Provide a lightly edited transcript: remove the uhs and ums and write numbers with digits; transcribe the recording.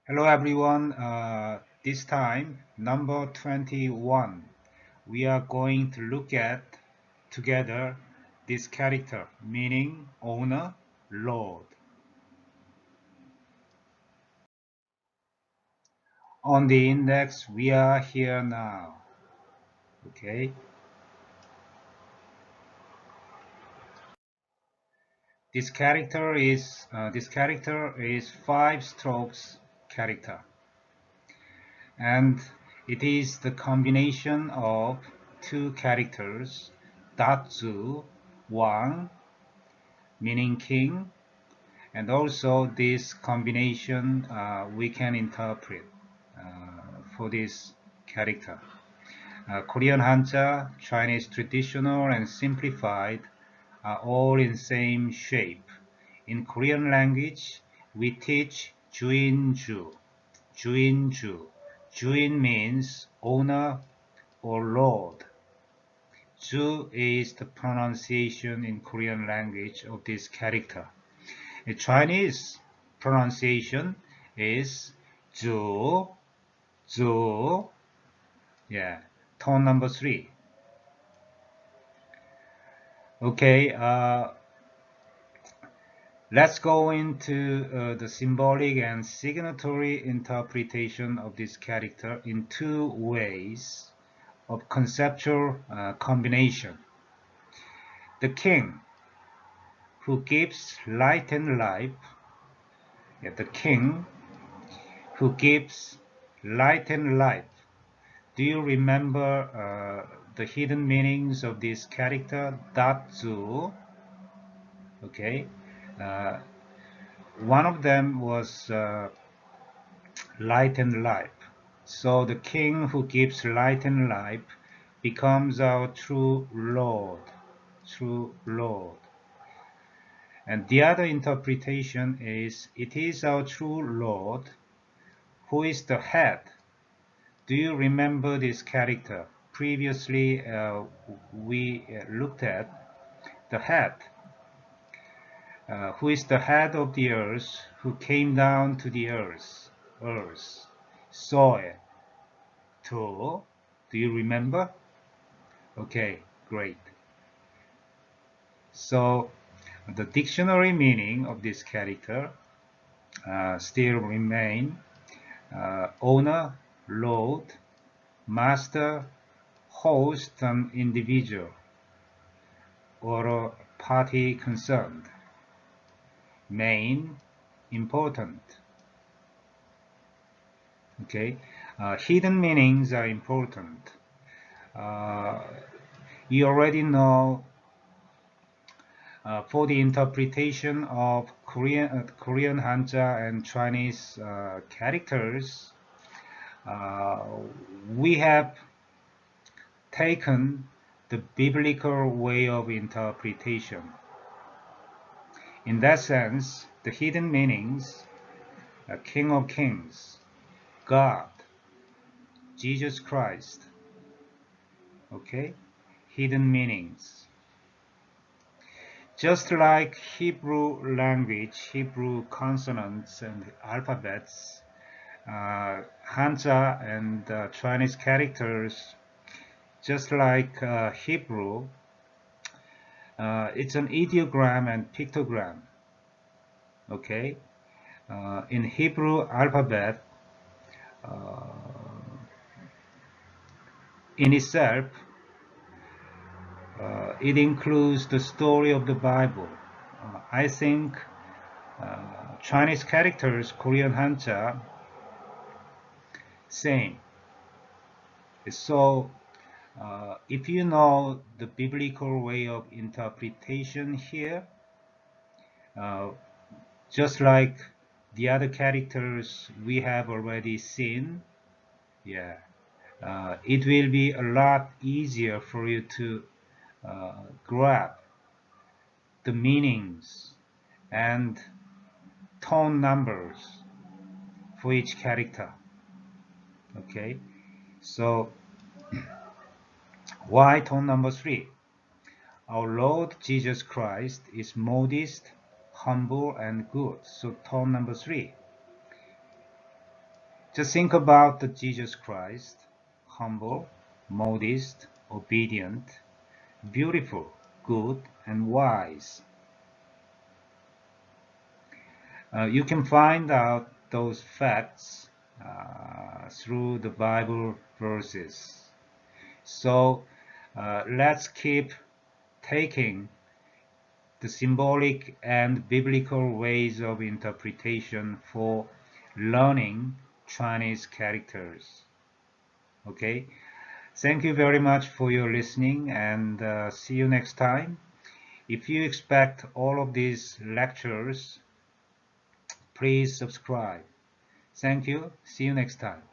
Hello everyone, this time number 21. We are going to look at together this character meaning owner, Lord. On the index we are here now. Okay, this character is 5 strokes character, and it is the combination of 2 characters, Datsu, Wang, meaning king, and also this combination we can interpret for this character. Korean Hanja, Chinese traditional, and simplified are all in same shape. In Korean language, we teach Juinju. Juinju. Juin means owner or lord. Ju is the pronunciation in Korean language of this character. A Chinese pronunciation is Zhu, Zhu, yeah, tone number 3. Okay, let's go into the symbolic and signatory interpretation of this character in 2 ways of conceptual combination. The king who gives light and life, yeah, the king who gives light and life. Do you remember the hidden meanings of this character, Datsu? Okay, uh, one of them was light and life. So the king who gives light and life becomes our true Lord, true Lord. And the other interpretation is it is our true Lord who is the head. Do you remember this character? Previously, we looked at the head, who is the head of the earth, who came down to the earth, soil, to. Do you remember? Okay, great. So the dictionary meaning of this character still remain owner, lord, master, host, and individual, or a party concerned. Main, important. Okay, hidden meanings are important. Uh, you already know for the interpretation of Korean Hanja and Chinese characters, uh, we have taken the biblical way of interpretation. In that sense, the hidden meanings, King of Kings, God, Jesus Christ, okay, hidden meanings. Just like Hebrew language, Hebrew consonants and alphabets, Hanja and Chinese characters, just like Hebrew, it's an ideogram and pictogram. Okay, in Hebrew alphabet, uh, in itself, it includes the story of the Bible. I think Chinese characters, Korean Hanja, same. So, if you know the biblical way of interpretation here, uh, just like the other characters we have already seen, yeah, it will be a lot easier for you to grab the meanings and tone numbers for each character. Okay, so why tone number 3? Our Lord Jesus Christ is modest, humble, and good. So tone number 3. Just think about the Jesus Christ, humble, modest, obedient, beautiful, good, and wise. You can find out those facts through the Bible verses. So let's keep taking the symbolic and biblical ways of interpretation for learning Chinese characters. Okay, thank you very much for your listening, and see you next time. If you expect all of these lectures, please subscribe. Thank you. See you next time.